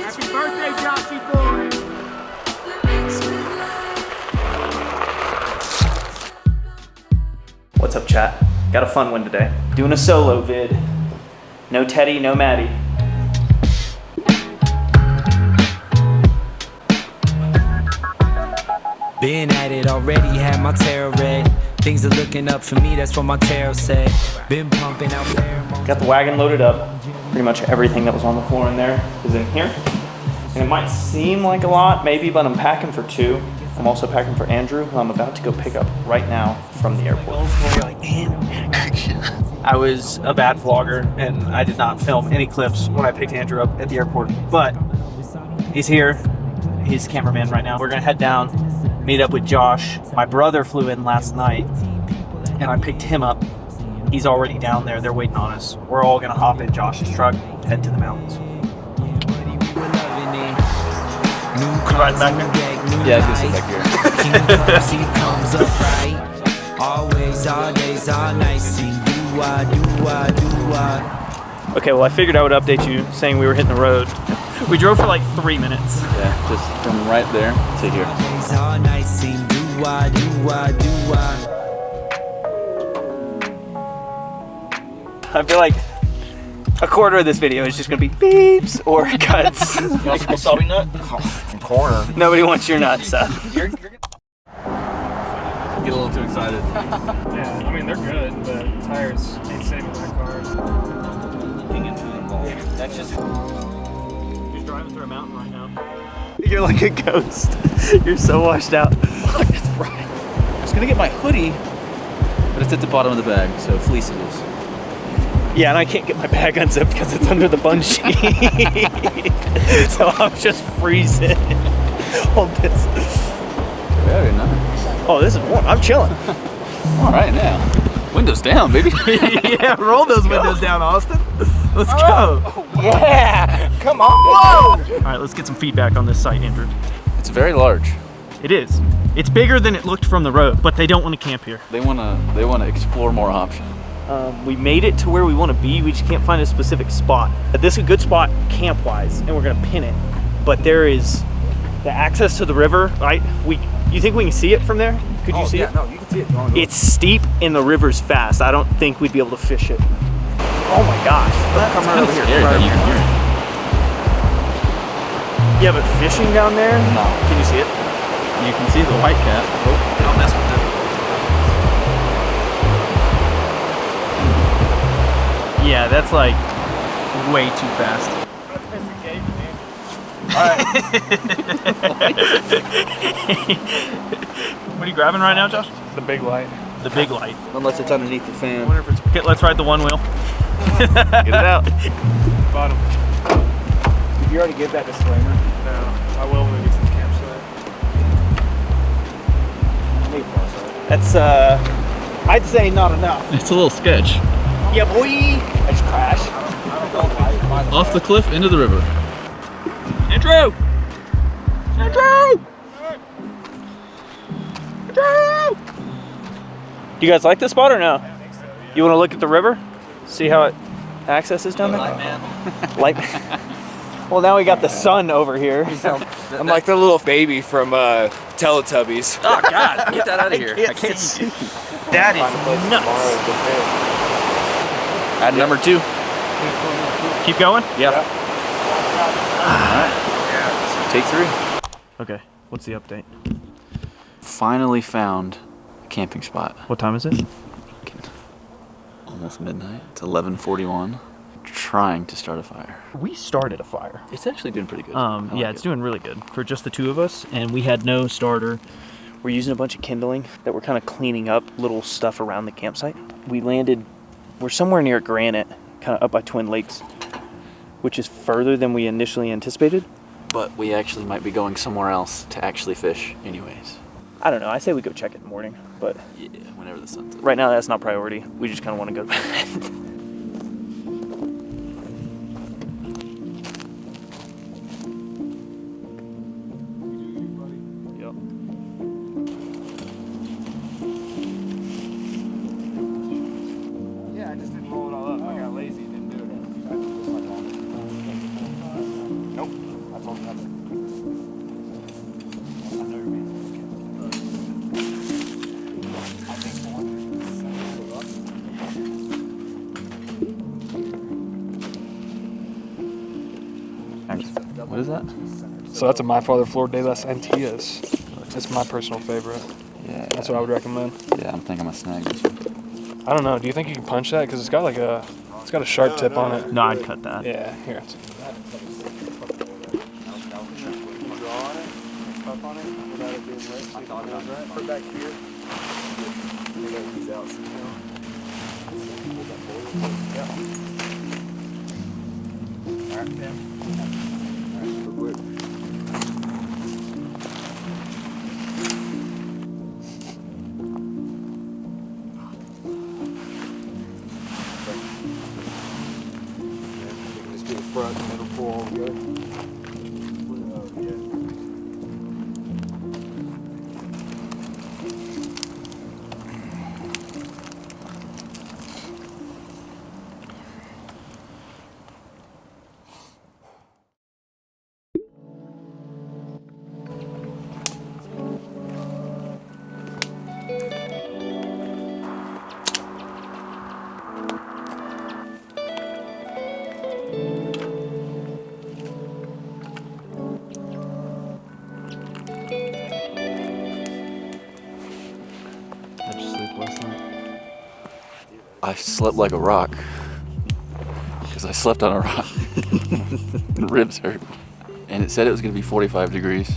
Happy birthday, Joshy boy! What's up, chat? Got a fun one today. Doing a solo vid. No Teddy, no Maddie. Been at it already, had my tarot read. Things are looking up for me, that's what my tarot said. Been pumping out pheromones. Got the wagon loaded up. Pretty much everything that was on the floor in there is in here. And it might seem like a lot, maybe, but I'm packing for 2. I'm also packing for Andrew, who I'm about to go pick up right now from the airport. I was a bad vlogger, and I did not film any clips when I picked Andrew up at the airport. But he's here. He's cameraman right now. We're gonna head down, meet up with Josh. My brother flew in last night, and I picked him up. He's already down there. They're waiting on us. We're all gonna hop in Josh's truck, head to the mountains. Right back there. Yeah, I can sit back here. Okay, well, I figured I would update you saying we were hitting the road. We drove for like 3 minutes. Yeah, just from right there to here. I feel like a quarter of this video is just gonna be beeps or cuts. You want some wasabi nut? From corner. Nobody wants your nuts, Seth. Get a little too excited. Yeah, I mean, they're good, but tires ain't saving my car. That's just... You're driving through a mountain right now. You're like a ghost. You're so washed out. That's right. I was gonna get my hoodie, but it's at the bottom of the bag, so fleece it is. Yeah, and I can't get my bag unzipped because it's under the bun sheet. So I'm just freezing. Hold this. Very nice. Oh, this is warm. I'm chilling. All right, now. Windows down, baby. Yeah, roll those windows down, Austin. Let's go. Oh, yeah, come on. Whoa! All right, let's get some feedback on this site, Andrew. It's very large. It is. It's bigger than it looked from the road, but they don't want to camp here. They wanna explore more options. We made it to where we want to be. We just can't find a specific spot. This is a good spot camp-wise, and we're gonna pin it. But there is the access to the river, right? You think we can see it from there? Could you see it? No, you can see it. It's steep and the river's fast. I don't think we'd be able to fish it. Oh my gosh. Come right over here. Scary, right, you can hear it. Yeah, but fishing down there? No. Can you see it? You can see the white cat. Oh, don't mess with it. Yeah, that's like way too fast. What are you grabbing right now, Josh? The big light. The big light. Unless it's underneath the fan. Okay, let's ride the Onewheel. Get it out. Bottom. Did you already give that disclaimer? No, I will when we get to the campsite. That's, I'd say not enough. It's a little sketch. Yeah, boy. I just crashed. Off the cliff into the river. Andrew! Andrew! Andrew! You guys like this spot or no? You want to look at the river? See how it accesses down there? Light man. Light man. Well, now we got the sun over here. I'm like the little baby from Teletubbies. Oh God, get that out of here. I can't see. That is nuts. Add number 2. Keep going? Yeah. Alright. Take 3. Okay, what's the update? Finally found a camping spot. What time is it? Almost midnight. It's 11:41. Trying to start a fire. We started a fire. It's actually doing pretty good. Yeah, it's doing really good for just the 2 of us, and we had no starter. We're using a bunch of kindling that we're kind of cleaning up little stuff around the campsite. We're somewhere near Granite, kind of up by Twin Lakes, which is further than we initially anticipated. But we actually might be going somewhere else to actually fish anyways. I don't know, I say we go check it in the morning, but Yeah, whenever the sun's up. right now that's not priority. We just kind of want to go to bed. Yeah, I just didn't roll it all up. I got lazy and didn't do it. Nope. I What is that? So that's a My Father Flor de las Antillas. It's my personal favorite. Yeah. That's what I would recommend. Yeah, I'm thinking I'm gonna snag this one. I don't know. Do you think you can punch that? Because it's got like a sharp tip on it. No, I'd cut that. Yeah, here. Front, middle pull all good. I slept like a rock. Because I slept on a rock. Ribs hurt. And it said it was going to be 45 degrees.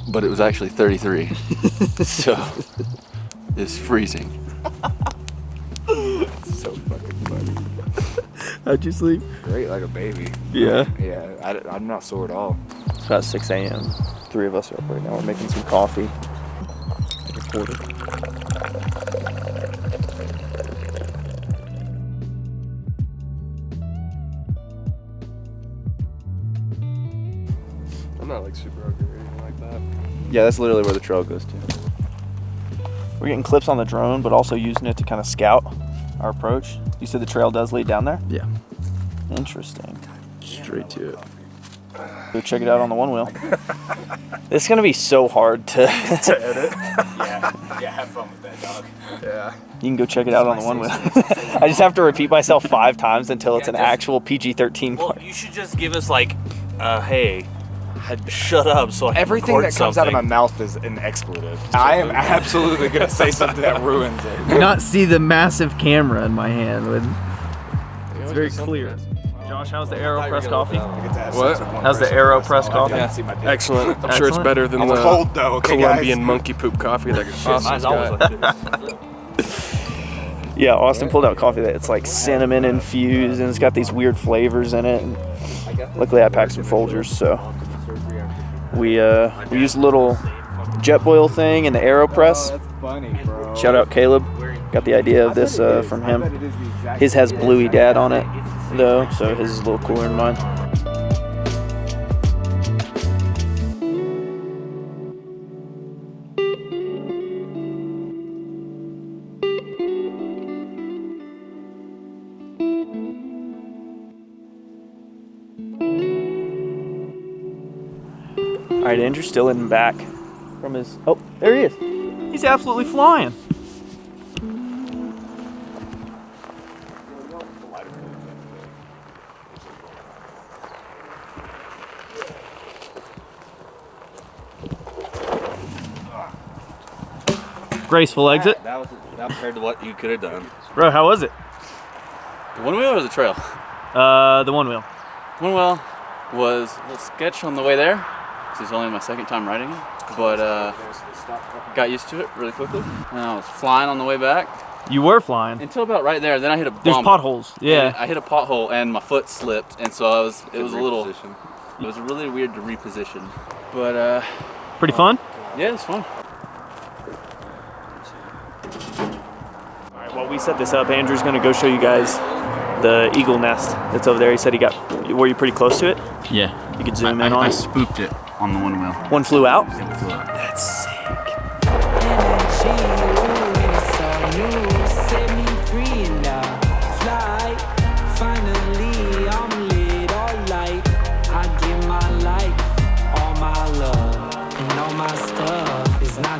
But it was actually 33. So, it's freezing. So fucking funny. How'd you sleep? Great, like a baby. Yeah. Yeah, I'm not sore at all. It's about 6 a.m. 3 of us are up right now. We're making some coffee. I'm not like super hungry or anything like that. Yeah, that's literally where the trail goes to. We're getting clips on the drone, but also using it to kind of scout our approach. You said the trail does lead down there? Yeah. Interesting. Straight to it. Go check it out on the Onewheel. It's gonna be so hard to edit. Yeah, have fun with that, dog. Yeah. You can go check it out on the Onewheel. I just have to repeat myself 5 times until it's an actual PG-13 part. Well, you should just give us like, hey, shut up so I can Everything record that comes out of my something. mouth is an expletive. I am absolutely gonna say something that ruins it. Do not see the massive camera in my hand. It's very clear. Josh, how's the AeroPress coffee? What? How's the AeroPress coffee? Excellent. I'm sure it's Excellent? better than It's the cold though, okay, Colombian guys? monkey poop coffee that Austin's got. Yeah, Austin pulled out coffee that it's like cinnamon infused and it's got these weird flavors in it. And luckily I packed some Folgers, so we used a little jet boil thing in the AeroPress. That's funny, bro. Shout out Caleb. Got the idea of this from him. His has Bluey Dad on it though, so his is a little cooler than mine. All right, Andrew's still in back from his, oh, there he is. He's absolutely flying. Graceful exit. That was compared to what you could have done. Bro, how was it? The Onewheel or the trail? The Onewheel. Onewheel was a little sketch on the way there. This is only my second time riding it, but got used to it really quickly. And I was flying on the way back You were flying. until about right there. Then I hit a bump. There's potholes. Yeah. And I hit a pothole and my foot slipped, and so it was a little. It was really weird to reposition, but Pretty fun? yeah, it's fun. All right, while we set this up, Andrew's going to go show you guys the eagle nest that's over there. He said were you pretty close to it? Yeah. You could zoom in on I it. spooked it on the Onewheel. One flew out? It flew out. That's sick.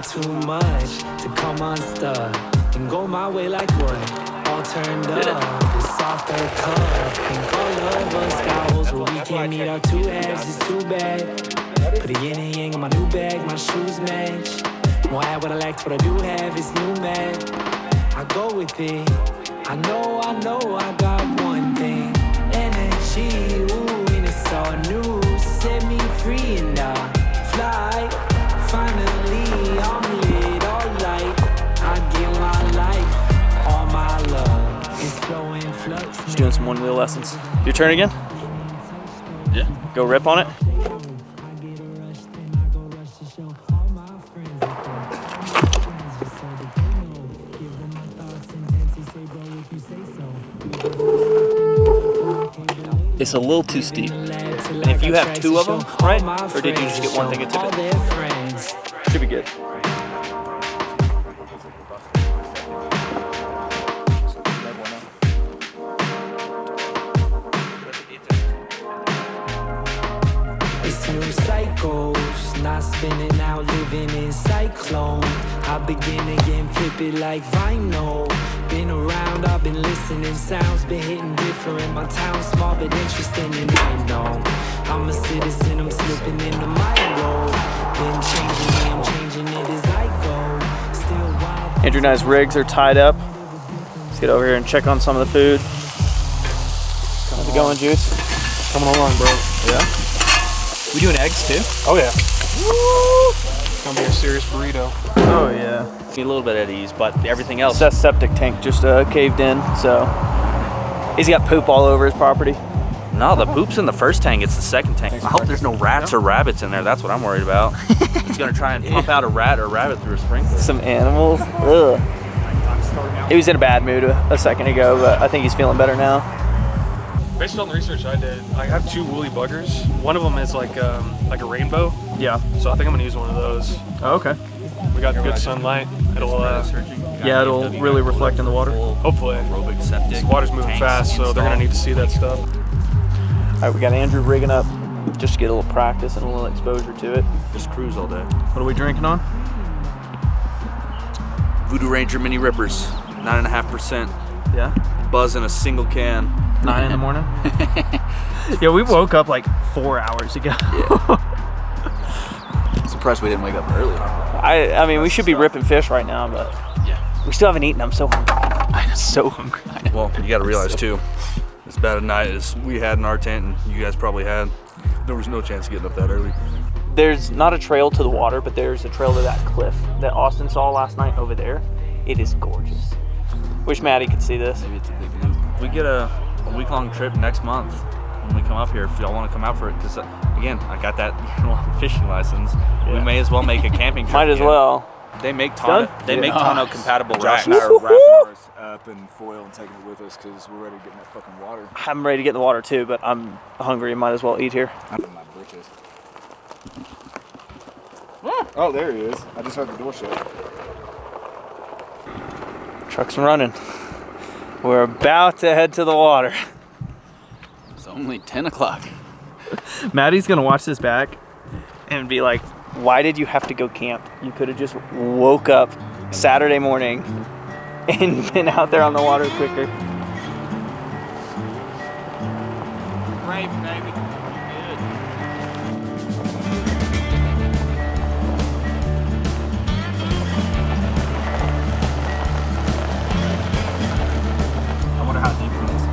Too much to come unstuck and go my way like what? All turned up, it's off the cuff. Think all of us got holes where we can't meet our two halves, it's too bad. Put a yin and yang on my new bag, my shoes match. Won't have what I lack, what I do have is new man. I go with it. I know I got one thing. Energy, ooh, and it's all new. Set me free and I fly. Finally, I'm lit, all light. I give my life, all my love is flowing flux. Just doing some one-wheel lessons. Your turn again? Yeah. Go rip on it. It's a little too steep. And if you have two of them, right? Or did you just get one thing at a time? Should be good. It's new cycles, not spinning out, living in cyclone. I begin again, flip it like vinyl. Been around, I've been listening, sounds been hitting different. My town's small but interesting, and I know I'm a citizen, I'm slipping into my role. Been changing me, I'm changing it as I go. Still wild. Andrew and I's rigs are tied up. Let's get over here and check on some of the food. How's it going, Juice? Coming along, bro. Yeah. We doing eggs too? Oh yeah. It's gonna be a serious burrito. Oh yeah. Need a little bit at ease, but everything else. Seth's septic tank just caved in, so he's got poop all over his property. No, the poop's in the first tank. It's the second tank. I hope there's no rats or rabbits in there. That's what I'm worried about. He's gonna try and pump out a rat or rabbit through a sprinkler. Some animals. Ugh. He was in a bad mood a second ago, but I think he's feeling better now. Based on the research I did, I have 2 woolly buggers. One of them is like a rainbow, Yeah. so I think I'm gonna use one of those. Oh, okay. We got good sunlight. It'll Yeah, it'll really reflect in the water. hopefully. Aerobic septic. This water's moving tanks fast, so they're gonna need to see that stuff. All right, we got Andrew rigging up just to get a little practice and a little exposure to it. Just cruise all day. What are we drinking on? Voodoo Ranger Mini Rippers, 9.5%. Yeah. Buzz in a single can. 9 in the morning. Yeah, we woke up like 4 hours ago. Surprised we didn't wake up earlier. I mean, we should be ripping fish right now, but Yeah. we still haven't eaten. I'm so hungry. I'm so hungry. Well, you got to realize too, as bad a night as we had in our tent, and you guys probably had, there was no chance of getting up that early. There's not a trail to the water, but there's a trail to that cliff that Austin saw last night over there. It is gorgeous. Wish Maddie could see this. Maybe it's a big loop. We get a week-long trip next month when we come up here. If y'all want to come out for it, because again, I got that year-long fishing license. We may as well make a camping trip. Might as again. well. They make tonneau. They make tonneau compatible Josh racks. and I are wrapping ours up in foil and taking it with us because we're ready to get in that fucking water. I'm ready to get in the water too, but I'm hungry. Might as well eat here. I'm in my britches. Oh, there he is. I just heard the door shut. Truck's running. We're about to head to the water. It's only 10 o'clock. Maddie's gonna watch this back and be like, why did you have to go camp? You could have just woke up Saturday morning and been out there on the water quicker. Right, baby. I wonder how deep it is.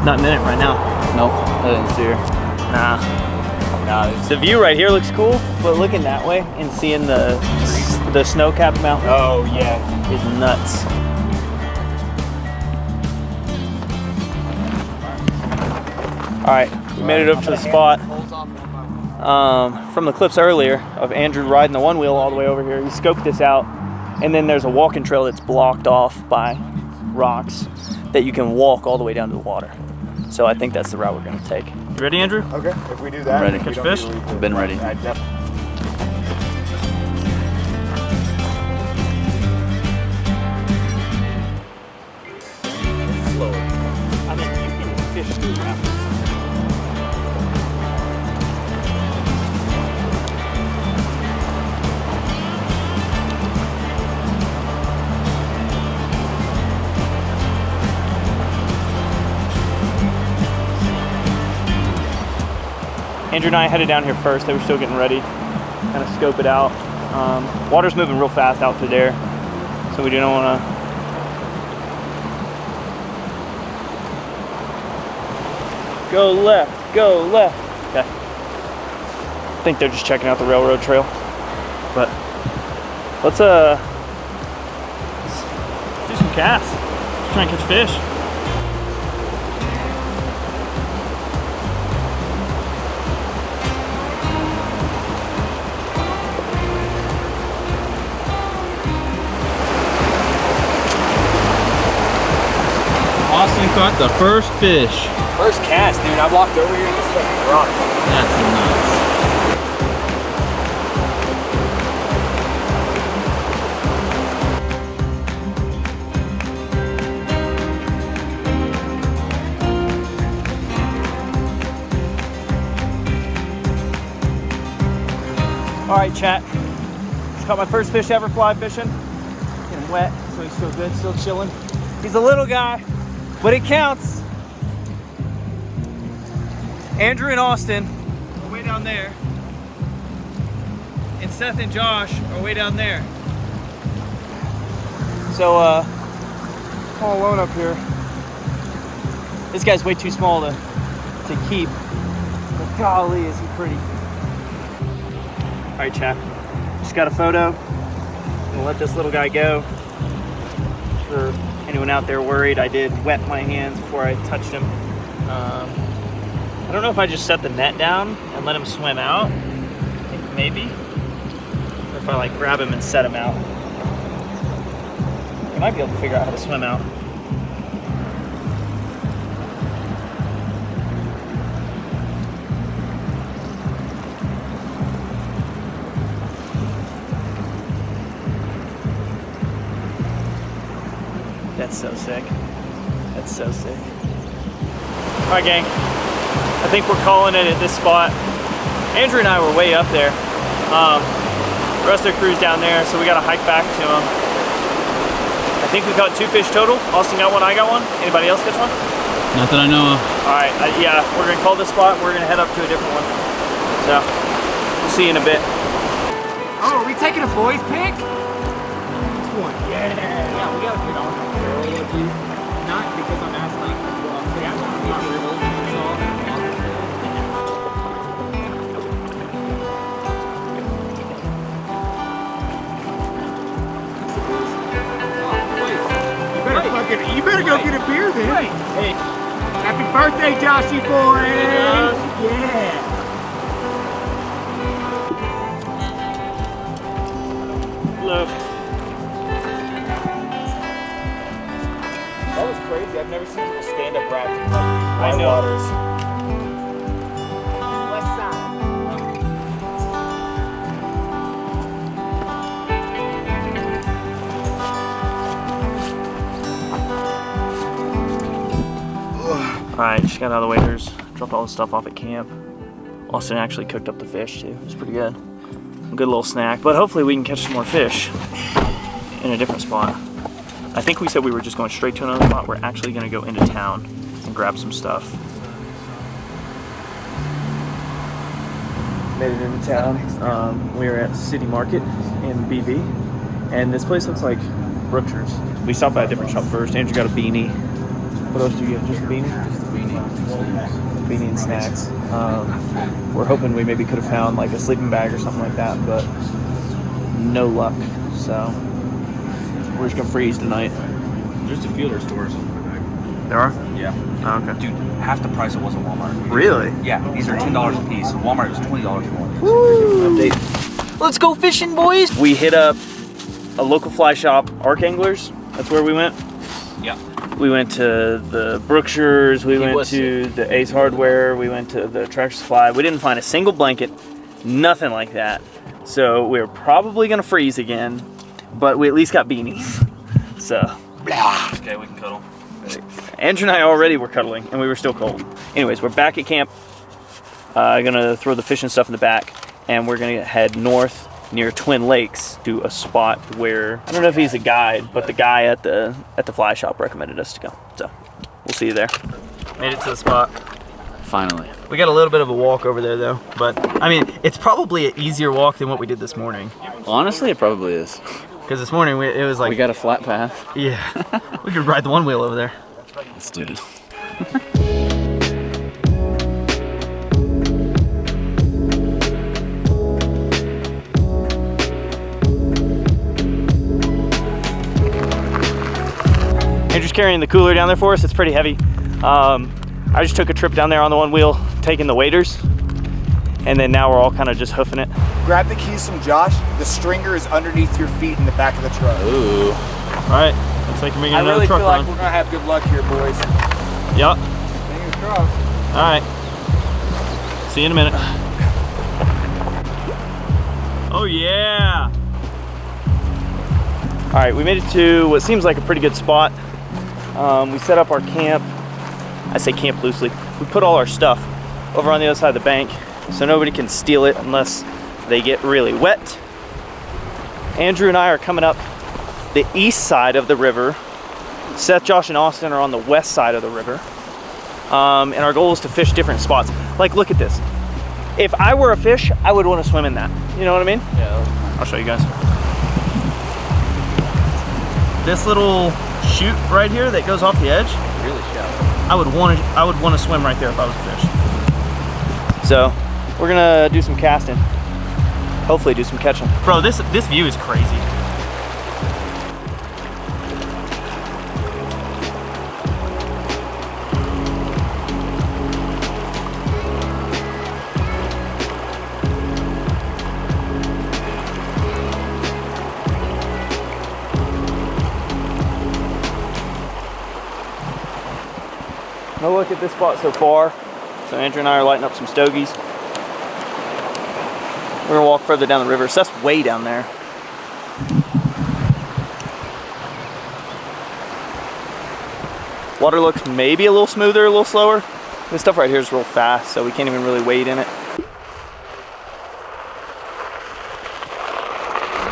Not in it right now. Nope, I didn't see her. Nah. The view right here looks cool, but looking that way and seeing the snow-capped mountain Oh, yeah. is nuts. All right, we made it up to the spot. From the clips earlier of Andrew riding the one wheel all the way over here, he scoped this out, and then there's a walking trail that's blocked off by rocks that you can walk all the way down to the water. So I think that's the route we're gonna take. You ready, Andrew? Okay, if we do that, Ready. we Catch don't fish? need to leave the- Been ready. I definitely. I mean, you can fish through that. Andrew and I headed down here first. They were still getting ready, kind of scope it out. Water's moving real fast out through there, so we do not want to. Go left, go left. Okay. I think they're just checking out the railroad trail, but let's do some casts. Let's try and catch fish. Austin caught the first fish. First cast, dude. I walked over here and just fucking rock. That's nuts. All right, chat. Just caught my first fish ever fly fishing. Getting wet, so he's still good, still chilling. He's a little guy, but it counts. Andrew and Austin are way down there, and Seth and Josh are way down there. So, all alone up here. This guy's way too small to keep, but golly, is he pretty. All right, chat. Just got a photo. I'm gonna let this little guy go. For anyone out there worried, I did wet my hands before I touched him. I don't know if I just set the net down and let him swim out. I think maybe. Or if I like grab him and set him out. I might be able to figure out how to swim out. That's so sick. That's so sick. All right, gang. I think we're calling it at this spot. Andrew and I were way up there. The rest of the crew's down there, so we got to hike back to them. I think we caught 2 fish total. Austin got one, I got one. Anybody else catch one? Not that I know of. All right, yeah, we're gonna call this spot. We're gonna head up to a different one. So, we'll see you in a bit. Oh, are we taking a boys pick? This one. Yeah, we gotta pick on you. Not because I'm asking. Well, I'm not really. You better go get a beer then. Wait. Hey, happy birthday, Joshy boy! Yeah. Hello. That was crazy. I've never seen people stand up wrapped in I know. waters. West side. Alright, just got out of the waders, dropped all the stuff off at camp. Austin actually cooked up the fish too, it was pretty good. A good little snack, but hopefully we can catch some more fish in a different spot. I think we said we were just going straight to another spot. We're actually gonna go into town and grab some stuff. Made it into town. We were at City Market in BV, and this place looks like Brookshire's. We stopped by a different shop first. Andrew got a beanie. What else did you get? Just a beanie? Just a beanie. Beanie and snacks. We're hoping we maybe could have found like a sleeping bag or something like that, but no luck. So we're just gonna freeze tonight. There's a few other stores. There are? Yeah. Oh, okay. Dude, half the price it was at Walmart. Really? Yeah, these are $10 a piece. Walmart was $20 more. Woo! Update. Let's go fishing, boys! We hit up a local fly shop, Arc Anglers. That's where we went. Yeah. We went to the Brookshires, we went to the Ace Hardware, we went to the Tractor Supply. We didn't find a single blanket, nothing like that. So we're probably gonna freeze again, but we at least got beanies. So. Okay, we can cuddle. Andrew and I already were cuddling, and we were still cold. Anyways, we're back at camp. Gonna throw the fishing stuff in the back, and we're gonna head north near Twin Lakes to a spot where, I don't know if he's a guide, but the guy at the fly shop recommended us to go. So we'll see you there. Made it to the spot. Finally. We got a little bit of a walk over there though, but I mean, it's probably an easier walk than what we did this morning. Honestly, it probably is. Because this morning it was like... We got a flat path. Yeah, we could ride the one wheel over there. Let's do it. Andrew's carrying the cooler down there for us. It's pretty heavy. I just took a trip down there on the one wheel, taking the waders, and then now we're all kind of just hoofing it. Grab the keys from Josh. The stringer is underneath your feet in the back of the truck. Ooh. All right, looks like you're making I another really truck feel like run. we're gonna have good luck here, boys. Yep. Fingers crossed. All right. See you in a minute. Oh yeah. All right, we made it to what seems like a pretty good spot. We set up our camp. I say camp loosely. We put all our stuff over on the other side of the bank so nobody can steal it unless they get really wet. Andrew and I are coming up the east side of the river. Seth, Josh, and Austin are on the west side of the river. And our goal is to fish different spots. Like, look at this. If I were a fish, I would want to swim in that. You know what I mean? Yeah. I'll show you guys. This little chute right here that goes off the edge, Really shallow. I would want to swim right there if I was a fish. So we're gonna do some casting. Hopefully do some catching. Bro, this view is crazy. No look at this spot so far. So Andrew and I are lighting up some stogies. We're gonna walk further down the river. Seth's way down there. Water looks maybe a little smoother, a little slower. This stuff right here is real fast, so we can't even really wade in it.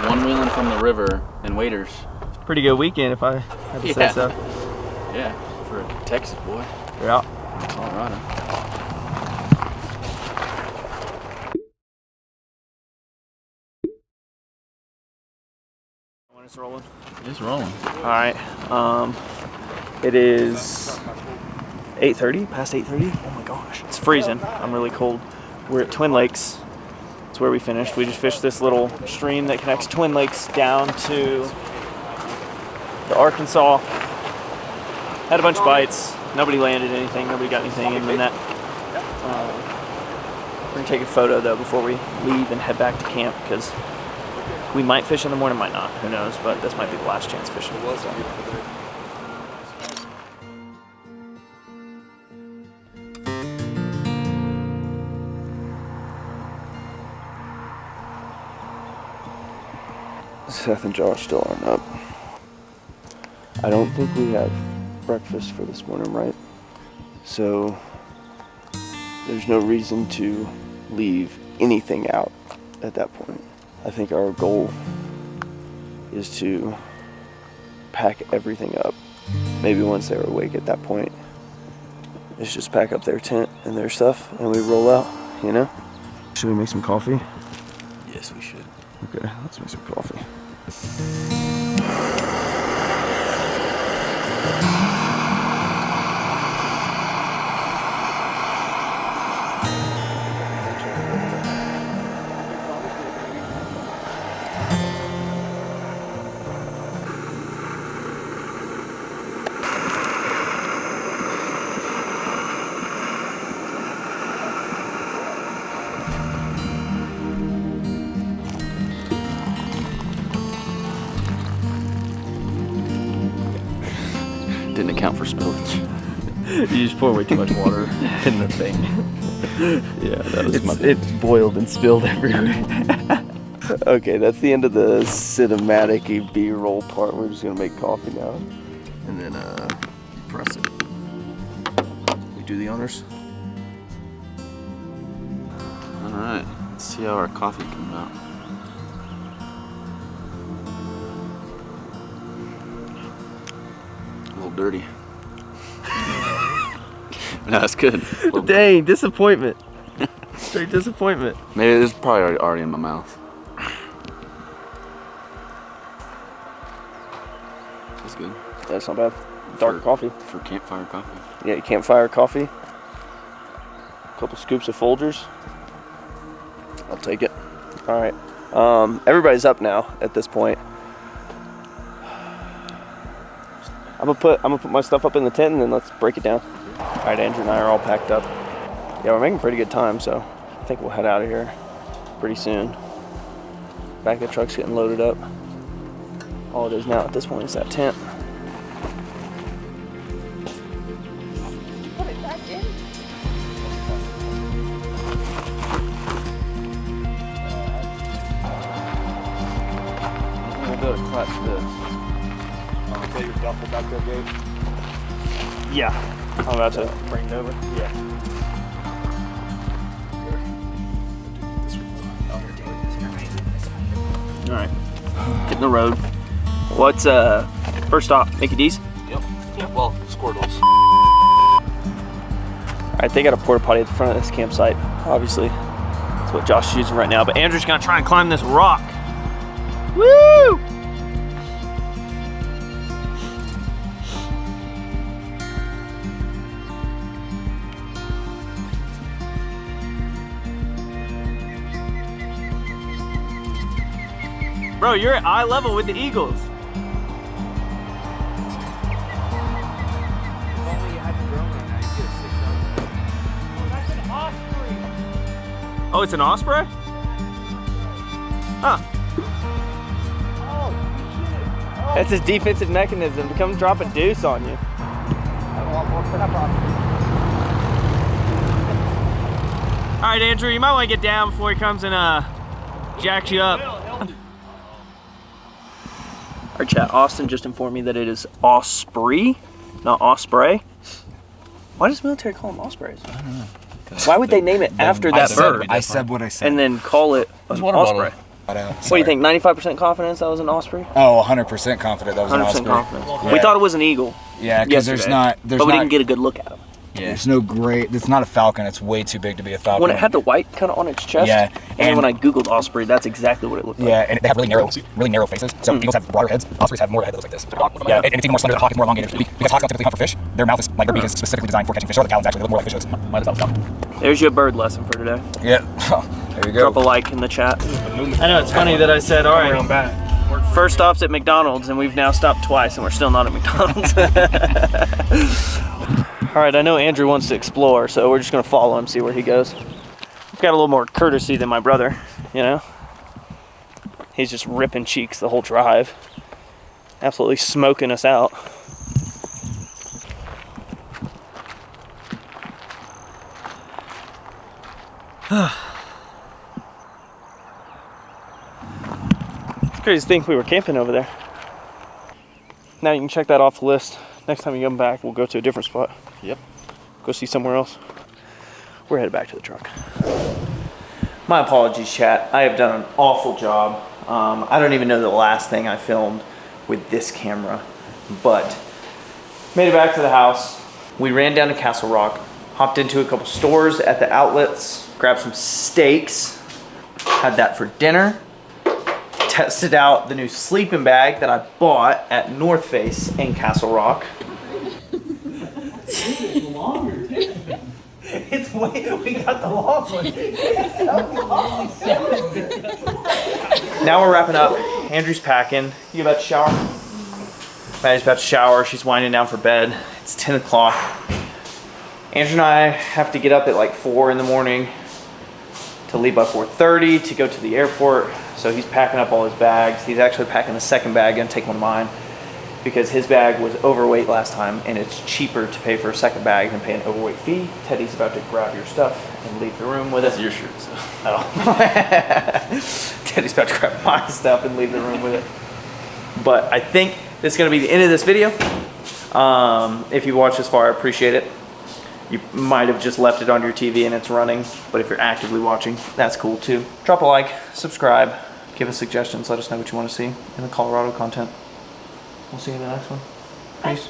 One wheeling from the river and waders. Pretty good weekend if I had to say so. Yeah, for a Texas boy. Yeah. Colorado. When it's rolling. It's rolling. All right. It is 8:30, past 8:30. Oh my gosh, it's freezing. I'm really cold. We're at Twin Lakes. That's where we finished. We just fished this little stream that connects Twin Lakes down to the Arkansas. Had a bunch of bites. Nobody landed anything. Nobody got anything in the net. We're gonna take a photo though before we leave and head back to camp because we might fish in the morning, might not. Who knows? But this might be the last chance fishing. Seth and Josh still aren't up. I don't think we have breakfast for this morning, right? So there's no reason to leave anything out at that point. I think our goal is to pack everything up. Maybe once they're awake at that point, it's just pack up their tent and their stuff and we roll out, you know? Should we make some coffee? Yes, we should. Okay, let's make some coffee. Didn't account for spillage. You just pour way too much water in the thing. Yeah, that was It's boiled and spilled everywhere. Okay, that's the end of the cinematic B-roll part. We're just gonna make coffee now. And then press it. We do the honors. Alright, let's see how our coffee comes out. A little dirty. No, it's good. Dang, disappointment. Straight disappointment. Maybe it's probably already in my mouth. That's good. That's not bad. Dark coffee. For campfire coffee. Yeah, campfire coffee. A couple scoops of Folgers. I'll take it. All right. Everybody's up now at this point. I'm gonna put my stuff up in the tent and then let's break it down. All right, Andrew and I are all packed up. Yeah, we're making pretty good time, so I think we'll head out of here pretty soon. Back of the truck's getting loaded up. All it is now at this point is that tent. Put it back in. We'll be able to clutch this. Take your duffel back there, Gabe. Yeah, I'm about to bring it over. Yeah. All right, hitting the road. What's first stop? Mickey D's? Yep. Well, Squirtles. All right, they got a porta potty at the front of this campsite. Obviously, that's what Josh is using right now. But Andrew's gonna try and climb this rock. Woo! Bro, you're at eye level with the Eagles. If only you had the drone right now, you'd get a 6 up. That's an osprey. Oh, it's an osprey? Huh. Oh, That's his defensive mechanism to come drop a deuce on you. I don't want more for that problem. All right, Andrew, you might want to get down before he comes and jacks you up. Our chat, Austin just informed me that it is osprey, not osprey. Why does the military call them ospreys? I don't know. Why would they name it after that bird I said what I said. and then call it an osprey? What do you think, 95% confidence that was an osprey? Oh, 100% confident that was an 100% osprey. confidence. Yeah. We thought it was an eagle. Yeah, because there's not, but we didn't get a good look at him. There's no great. It's not a falcon. It's way too big to be a falcon. When it had the white kind of on its chest, Yeah, and and- when I googled osprey, that's exactly what it looked like. Yeah, and they have really narrow faces. So eagles have broader heads. Ospreys have more head that looks like this. Yeah, and it's even more slender. The hawk is more elongated because hawks don't typically hunt for fish. Their mouth is like their beak is specifically designed for catching fish. Or the talons actually look more like fish. Mine is falcon. There's your bird lesson for today. Yeah. There you go. Drop a like in the chat. I know it's funny that I said, all right, first stop's at McDonald's, and we've now stopped twice, and we're still not at McDonald's. All right, I know Andrew wants to explore, so we're just gonna follow him, see where he goes. I've got a little more courtesy than my brother, you know? He's just ripping cheeks the whole drive. Absolutely smoking us out. It's crazy to think we were camping over there. Now you can check that off the list. Next time you come back, we'll go to a different spot. Yep. Go see somewhere else. We're headed back to the truck. My apologies, chat. I have done an awful job. I don't even know the last thing I filmed with this camera, but made it back to the house. We ran down to Castle Rock, hopped into a couple stores at the outlets, grabbed some steaks, had that for dinner, tested out the new sleeping bag that I bought at North Face in Castle Rock. It's longer too. It's way, we got the long one. It's so long. Now we're wrapping up. Andrew's packing. You about to shower? Maddie's about to shower. She's winding down for bed. It's 10 o'clock. Andrew and I have to get up at like 4 in the morning to leave by 4:30 to go to the airport. So he's packing up all his bags. He's actually packing the second bag, gonna take one of mine because his bag was overweight last time and it's cheaper to pay for a second bag than pay an overweight fee. Teddy's about to grab your stuff and leave the room with it. That's your shirt, so. Oh. Teddy's about to grab my stuff and leave the room with it. But I think this is gonna be the end of this video. If you watched this far, I appreciate it. You might have just left it on your TV and it's running, but if you're actively watching, that's cool too. Drop a like, subscribe, give us suggestions, let us know what you want to see in the Colorado content. We'll see you in the next one. Peace.